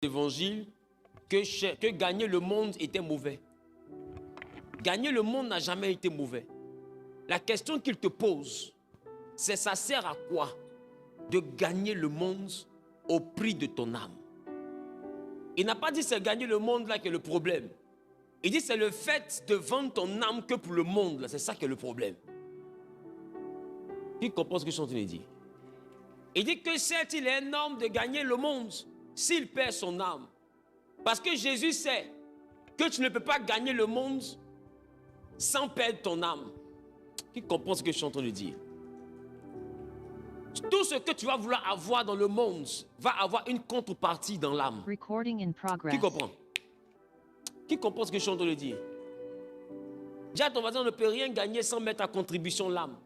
l'évangile que gagner le monde était mauvais. Gagner le monde n'a jamais été mauvais. La question qu'il te pose, c'est ça sert à quoi de gagner le monde au prix de ton âme? Il n'a pas dit c'est gagner le monde là qui est le problème. Il dit c'est le fait de vendre ton âme que pour le monde là, c'est ça qui est le problème. Qui comprend ce que je suis en train de dire? Il dit que certes il est un homme de gagner le monde s'il perd son âme. Parce que Jésus sait que tu ne peux pas gagner le monde sans perdre ton âme. Qui comprend ce que je suis en train de dire? Tout ce que tu vas vouloir avoir dans le monde va avoir une contrepartie dans l'âme. Qui comprend? Qui comprend ce que je suis en train de dire? Dis à ton voisin, on ne peut rien gagner sans mettre à contribution l'âme.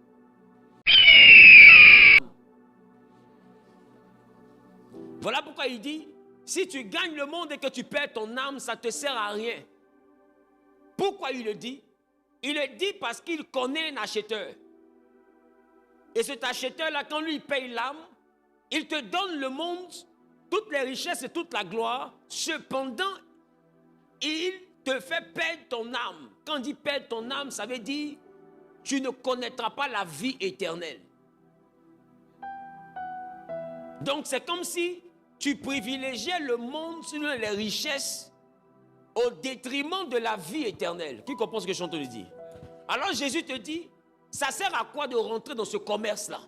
Voilà pourquoi il dit, si tu gagnes le monde et que tu perds ton âme, ça ne te sert à rien. Pourquoi il le dit? Il le dit parce qu'il connaît un acheteur. Et cet acheteur-là, quand lui paye l'âme, il te donne le monde, toutes les richesses et toute la gloire. Cependant, il te fait perdre ton âme. Quand on dit perdre ton âme, ça veut dire tu ne connaîtras pas la vie éternelle. Donc c'est comme si tu privilégiais le monde sur les richesses au détriment de la vie éternelle. Qui comprend ce que je suis en train de dire? Alors Jésus te dit, ça sert à quoi de rentrer dans ce commerce-là?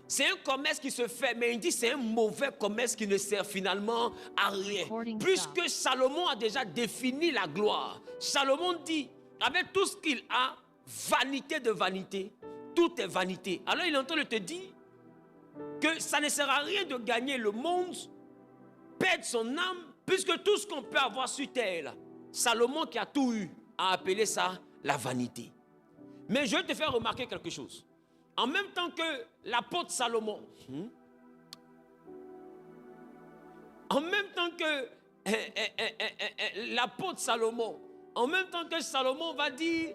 C'est un commerce qui se fait, mais il dit c'est un mauvais commerce qui ne sert finalement à rien. Puisque Salomon a déjà défini la gloire. Salomon dit, avec tout ce qu'il a, vanité de vanité, tout est vanité. Alors il est en train de te dire que ça ne sert à rien de gagner le monde, perdre son âme, puisque tout ce qu'on peut avoir sur terre, là, Salomon qui a tout eu, a appelé ça la vanité. Mais je vais te faire remarquer quelque chose. En même temps que l'apôtre Salomon, en même temps que l'apôtre Salomon, en même temps que Salomon va dire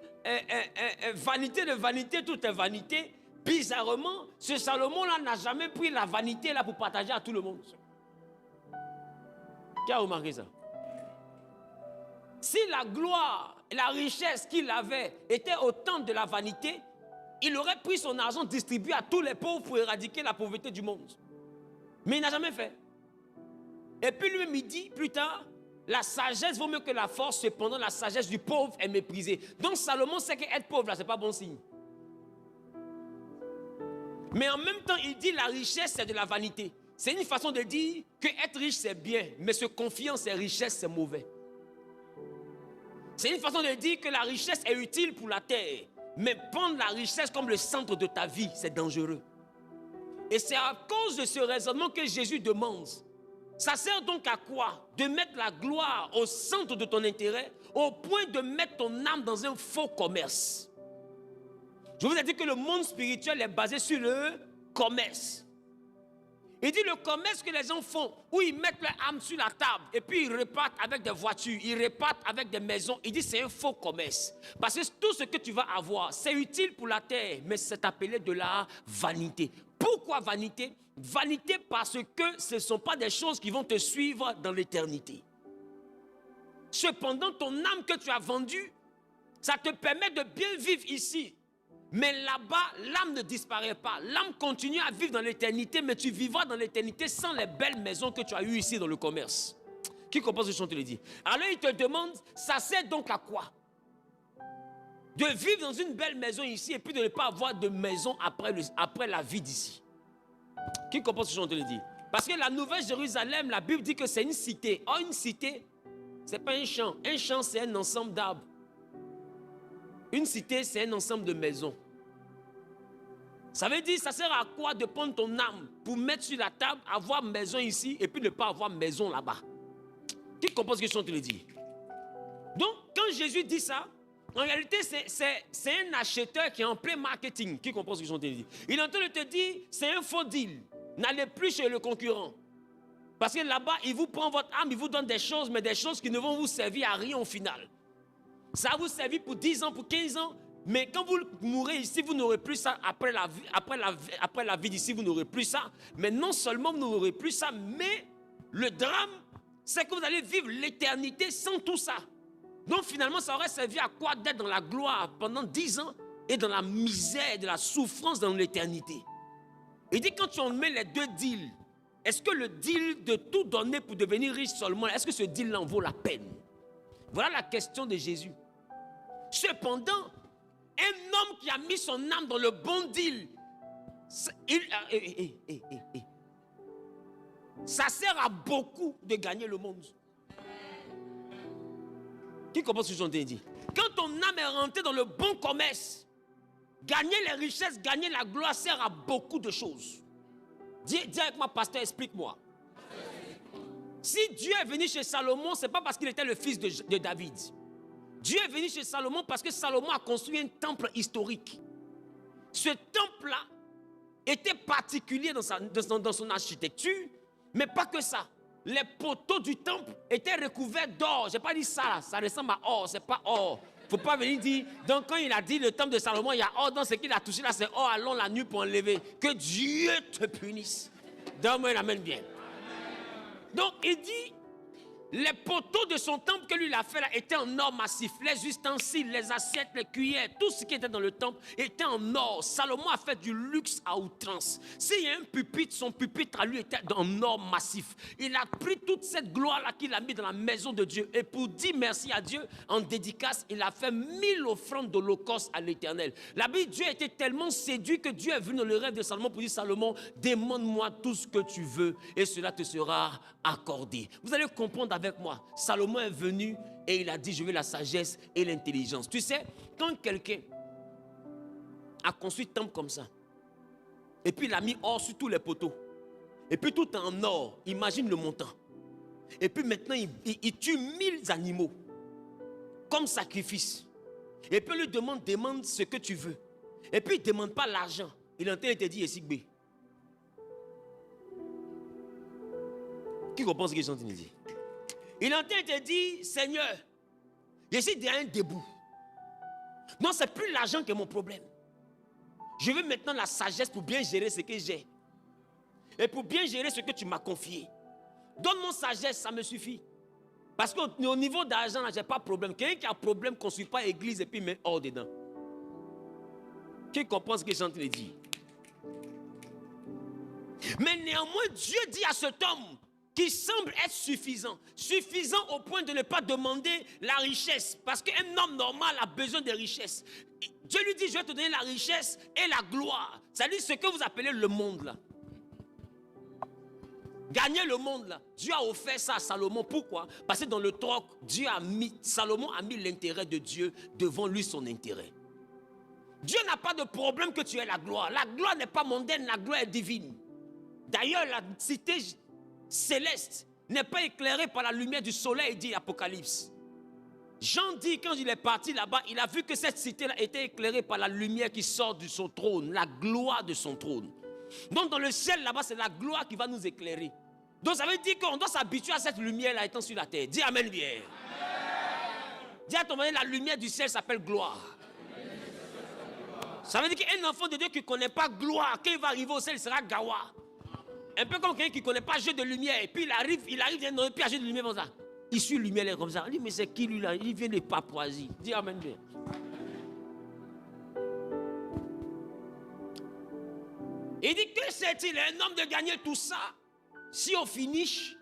vanité de vanité, tout est vanité, bizarrement, ce Salomon-là n'a jamais pris la vanité là pour partager à tout le monde. Qui a remarqué ça? Si la gloire et la richesse qu'il avait étaient autant de la vanité, il aurait pris son argent distribué à tous les pauvres pour éradiquer la pauvreté du monde. Mais il n'a jamais fait. Et puis lui-même il dit plus tard, la sagesse vaut mieux que la force, cependant la sagesse du pauvre est méprisée. Donc Salomon sait qu'être pauvre là, ce n'est pas bon signe. Mais en même temps, il dit la richesse c'est de la vanité. C'est une façon de dire que être riche c'est bien, mais se confier en ses richesses c'est mauvais. C'est une façon de dire que la richesse est utile pour la terre, mais prendre la richesse comme le centre de ta vie, c'est dangereux. Et c'est à cause de ce raisonnement que Jésus demande. Ça sert donc à quoi? De mettre la gloire au centre de ton intérêt, au point de mettre ton âme dans un faux commerce. Je vous ai dit que le monde spirituel est basé sur le commerce. Il dit le commerce que les gens font, où ils mettent leur âme sur la table et puis ils repartent avec des voitures, ils repartent avec des maisons. Il dit c'est un faux commerce. Parce que tout ce que tu vas avoir, c'est utile pour la terre, mais c'est appelé de la vanité. Pourquoi vanité? Vanité parce que ce ne sont pas des choses qui vont te suivre dans l'éternité. Cependant, ton âme que tu as vendue, ça te permet de bien vivre ici. Mais là-bas, l'âme ne disparaît pas. L'âme continue à vivre dans l'éternité, mais tu vivras dans l'éternité sans les belles maisons que tu as eues ici dans le commerce. Qui comprend ce que je suis en train de dire? Alors il te demande, ça sert donc à quoi? De vivre dans une belle maison ici et puis de ne pas avoir de maison après la vie d'ici. Qui comprend ce que je suis en train de dire? Parce que la Nouvelle Jérusalem, la Bible dit que c'est une cité. Or, une cité, ce n'est pas un champ. Un champ, c'est un ensemble d'arbres. Une cité, c'est un ensemble de maisons. Ça veut dire, ça sert à quoi de prendre ton âme pour mettre sur la table, avoir maison ici et puis ne pas avoir maison là-bas? Qui comprend ce que je suis en train de dire? Donc, quand Jésus dit ça, en réalité, c'est un acheteur qui est en plein marketing. Qui comprend ce que je suis en train de dire? Il est en train de te dire, c'est un faux deal. N'allez plus chez le concurrent. Parce que là-bas, il vous prend votre âme, il vous donne des choses, mais des choses qui ne vont vous servir à rien au final. Ça va vous servir pour 10 ans, pour 15 ans. Mais quand vous mourrez ici, vous n'aurez plus ça. Après la vie d'ici, vous n'aurez plus ça. Mais non seulement vous n'aurez plus ça, mais le drame, c'est que vous allez vivre l'éternité sans tout ça. Donc finalement, ça aurait servi à quoi d'être dans la gloire pendant 10 ans et dans la misère, de la souffrance dans l'éternité. Il dit quand tu en mets les deux deals, est-ce que le deal de tout donner pour devenir riche seulement, est-ce que ce deal-là en vaut la peine? Voilà la question de Jésus. Cependant, un homme qui a mis son âme dans le bon deal, ça sert à beaucoup de gagner le monde. Qui comprend ce que je suis en train de dire? Quand ton âme est rentrée dans le bon commerce, gagner les richesses, gagner la gloire sert à beaucoup de choses. Dis avec moi, pasteur, explique-moi. Si Dieu est venu chez Salomon, ce n'est pas parce qu'il était le fils de David. Dieu est venu chez Salomon parce que Salomon a construit un temple historique. Ce temple-là était particulier dans son architecture, mais pas que ça. Les poteaux du temple étaient recouverts d'or. Je n'ai pas dit ça, là. Ça ressemble à or, c'est pas or. Il ne faut pas venir dire, donc quand il a dit le temple de Salomon, il y a or dans ce qu'il a touché là, c'est or, allons la nuit pour enlever. Que Dieu te punisse. Donne-moi un amen bien. Donc il dit, les poteaux de son temple que lui il a fait là étaient en or massif. Les ustensiles, les assiettes, les cuillères, tout ce qui était dans le temple était en or. Salomon a fait du luxe à outrance. S'il y a un pupitre, son pupitre à lui était en or massif. Il a pris toute cette gloire-là qu'il a mis dans la maison de Dieu. Et pour dire merci à Dieu, en dédicace, il a fait 1000 offrandes d'holocauste à l'Éternel. La Bible, Dieu était tellement séduit que Dieu est venu dans le rêve de Salomon pour dire, Salomon, demande-moi tout ce que tu veux et cela te sera accordé. Vous allez comprendre avec moi. Salomon est venu et il a dit, je veux la sagesse et l'intelligence. Tu sais, quand quelqu'un a construit un temple comme ça, et puis il a mis or sur tous les poteaux, et puis tout en or, imagine le montant. Et puis maintenant, il tue 1000 animaux comme sacrifice. Et puis il lui demande ce que tu veux. Et puis il ne demande pas l'argent. Il est en train de te dire, Essigbe. Qui comprend ce que je suis en train de dire? Il est en train de te dire, Seigneur, je suis derrière un debout. Non, ce n'est plus l'argent qui est mon problème. Je veux maintenant la sagesse pour bien gérer ce que j'ai. Et pour bien gérer ce que tu m'as confié. Donne-moi sagesse, ça me suffit. Parce qu'au niveau d'argent, je n'ai pas de problème. Quelqu'un qui a un problème, ne construit pas l'église et puis met hors dedans. Qui comprend ce que je suis en train de dire? Mais néanmoins, Dieu dit à cet homme qui semble être suffisant. Suffisant au point de ne pas demander la richesse. Parce qu'un homme normal a besoin de richesse. Dieu lui dit, je vais te donner la richesse et la gloire. C'est-à-dire ce que vous appelez le monde là. Gagner le monde là. Dieu a offert ça à Salomon. Pourquoi? Parce que dans le troc, Salomon a mis l'intérêt de Dieu devant lui son intérêt. Dieu n'a pas de problème que tu aies la gloire. La gloire n'est pas mondaine, la gloire est divine. D'ailleurs, la cité céleste n'est pas éclairée par la lumière du soleil, dit l'Apocalypse. Jean dit, quand il est parti là-bas, il a vu que cette cité-là était éclairée par la lumière qui sort de son trône, la gloire de son trône. Donc dans le ciel là-bas, c'est la gloire qui va nous éclairer. Donc ça veut dire qu'on doit s'habituer à cette lumière-là étant sur la terre. Dis amen bien. Dis à ton mari, la lumière du ciel s'appelle gloire. Ça veut dire qu'un enfant de Dieu qui ne connaît pas gloire, quand il va arriver au ciel, il sera gawa. Un peu comme quelqu'un qui ne connaît pas jeu de lumière. Et puis il arrive dans un piège de lumière comme ça. Il suit lumière là, comme ça. Il dit, mais c'est qui lui là? Il vient de Papouasie. Dis amen bien. Il dit, que c'est-il un homme de gagner tout ça? Si au finish,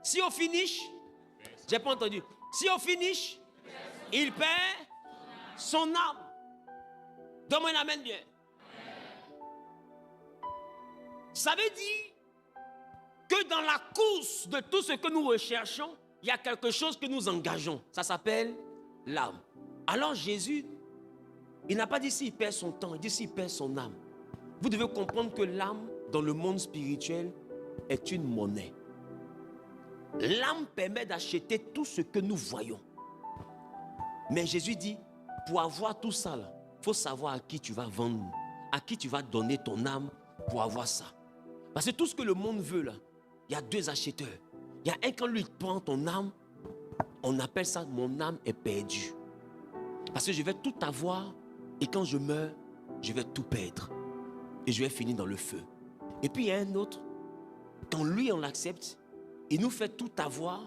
j'ai pas entendu. Si au finish, il perd son âme. Donne-moi un amen bien. Ça veut dire que dans la course de tout ce que nous recherchons, il y a quelque chose que nous engageons. Ça s'appelle l'âme. Alors Jésus, il n'a pas dit s'il perd son temps, il dit s'il perd son âme. Vous devez comprendre que l'âme, dans le monde spirituel, est une monnaie. L'âme permet d'acheter tout ce que nous voyons. Mais Jésus dit, pour avoir tout ça, il faut savoir à qui tu vas vendre, à qui tu vas donner ton âme pour avoir ça. Parce que tout ce que le monde veut, là, il y a deux acheteurs. Il y a un, quand lui prend ton âme, on appelle ça, mon âme est perdue. Parce que je vais tout avoir, et quand je meurs, je vais tout perdre. Et je vais finir dans le feu. Et puis il y a un autre, quand lui on l'accepte, il nous fait tout avoir,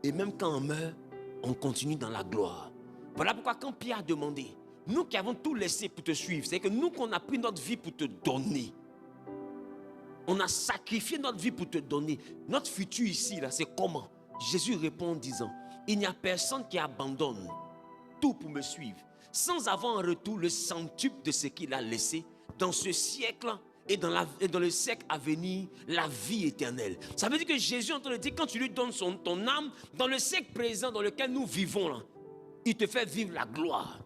et même quand on meurt, on continue dans la gloire. Voilà pourquoi quand Pierre a demandé, nous qui avons tout laissé pour te suivre, c'est que nous qu'on a pris notre vie pour te donner, on a sacrifié notre vie pour te donner. Notre futur ici, là, c'est comment? Jésus répond en disant, il n'y a personne qui abandonne tout pour me suivre, sans avoir en retour le centuple de ce qu'il a laissé dans ce siècle et dans le siècle à venir, la vie éternelle. Ça veut dire que Jésus est en train de dire, quand tu lui donnes ton âme, dans le siècle présent dans lequel nous vivons, là, il te fait vivre la gloire.